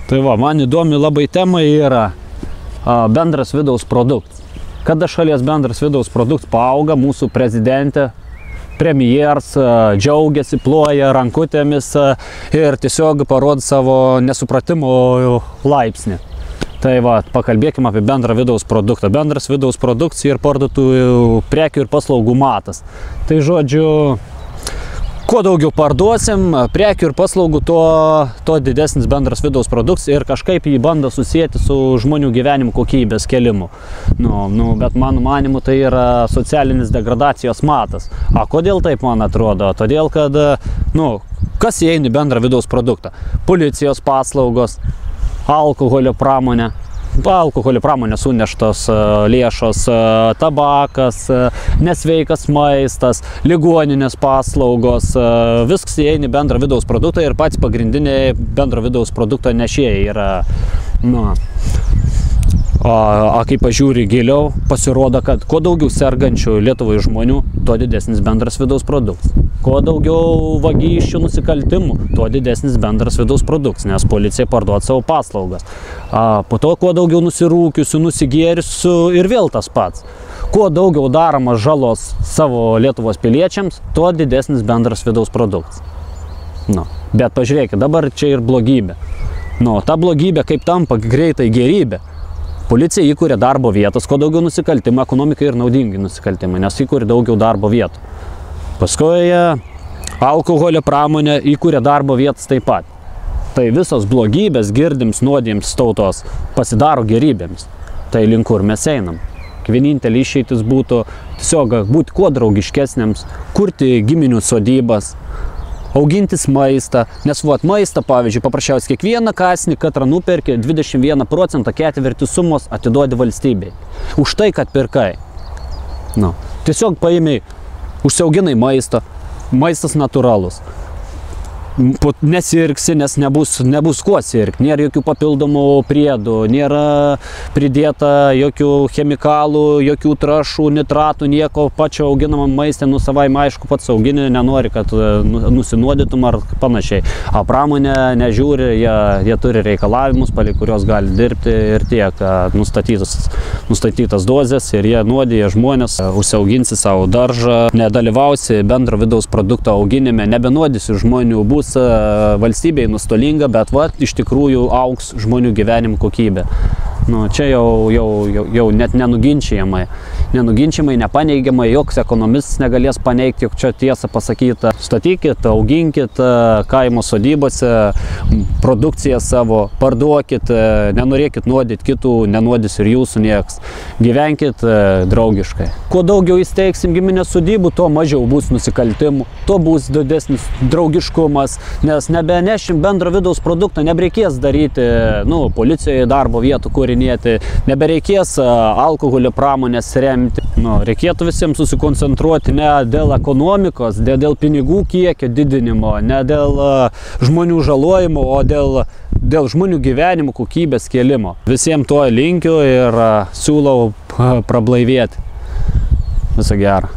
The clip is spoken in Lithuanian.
Tai va, man įdomi labai tema yra bendras vidaus produktas. Kada šalies bendras vidaus produktas paauga, mūsų prezidentė, premjeras džiaugiasi, ploja rankutėmis ir tiesiog parodo savo nesupratimo laipsnį. Tai va, pakalbėkime apie bendrą vidaus produktą. Bendras vidaus produktas ir parduotų prekių ir paslaugų matas. Tai žodžiu, kuo daugiau parduosim prekių ir paslaugų, tuo didesnis bendras vidaus produktas ir kažkaip jį bando susijęti su žmonių gyvenimo kokybės kėlimu. Bet mano manimu tai yra socialinės degradacijos matas. Kodėl taip man atrodo? Todėl, kad, kas įeina į bendrą vidaus produktą? Policijos paslaugos, alkoholio pramonė. Alkoholio pramonė suneštos lėšos, tabakas, nesveikas maistas, ligoninės paslaugos, viskas įeina į bendrą vidaus produktą ir patys pagrindiniai bendro vidaus produkto nešėjai yra, kai pažiūri giliau, pasirodo, kad kuo daugiau sergančių Lietuvoje žmonių, tuo didesnis bendras vidaus produktas. Kuo daugiau vagysčių nusikaltimų, tuo didesnis bendras vidaus produktas, nes policija parduoda savo paslaugas. Po to, kuo daugiau nusirūkiusių, nusigėrusių ir vėl tas pats. Kuo daugiau daroma žalos savo Lietuvos piliečiams, tuo didesnis bendras vidaus produktas. Bet pažiūrėkit, dabar čia ir blogybė. Ta blogybė kaip tampa greitai gerybė. Policija įkuria darbo vietas, kuo daugiau nusikaltimų, ekonomikai ir naudingi nusikaltimai, nes įkuria daugiau darbo vietų. Paskui alkoholio pramonė įkuria darbo vietas taip pat. Tai visos blogybės, girdims, nuodėms tautos pasidaro gerybėms. Tai link kur mes einam. Vienintelė išeitis būtų tiesiog būti kuo draugiškesniams, kurti giminių sodybas, augintis maistą, nes maistą, pavyzdžiui, paprasčiausiai kiekvieną kąsnį, katrą nuperki 21% ketvirtį sumos atiduodi valstybei. Už tai, kad pirkai. Tiesiog paėmei, užsiauginai maistą, maistas natūralus. Nesirgsi, nes nebus kuo sirgti, nėra jokių papildomų priedų, nėra pridėta jokių chemikalų, jokių trąšų, nitratų, nieko pačio auginamam maiste, savaime aišku, pats auginė nenori, kad nusinuodytum ar panašiai. Pramonė nežiūri, jie turi reikalavimus, palei kurios gali dirbti ir tiek nustatytas dozes ir jie nuodija žmonės, užsiauginsi savo daržą, nedalyvausi bendro vidaus produkto auginime, nebenuodysi žmonių, bus valstybei nustolinga, bet iš tikrųjų augs žmonių gyvenimo kokybė. Čia jau net nenuginčiamai, nepaneigiamai, joks ekonomistas negalės paneigti, jog čia tiesa pasakyta. Statykit, auginkit kaimo sodybose, produkciją savo, parduokit, nenorėkit nuodyti kitų, nenuodys ir jūsų nieks. Gyvenkit draugiškai. Kuo daugiau įsteigsim giminės sodybų, tuo mažiau bus nusikaltimų, tuo bus didesnis draugiškumas, nes nebenešim bendro vidaus produkto, nebereikės daryti policijoje darbo vietų kūrinėti, nebereikės alkoholio pramonės remti. Reikėtų visiems susikoncentruoti ne dėl ekonomikos, dėl pinigų kiekio didinimo, ne dėl žmonių žalojimo, o dėl žmonių gyvenimo kokybės kėlimo. Visiems to linkiu ir siūlau prablaivėti. Viso gero.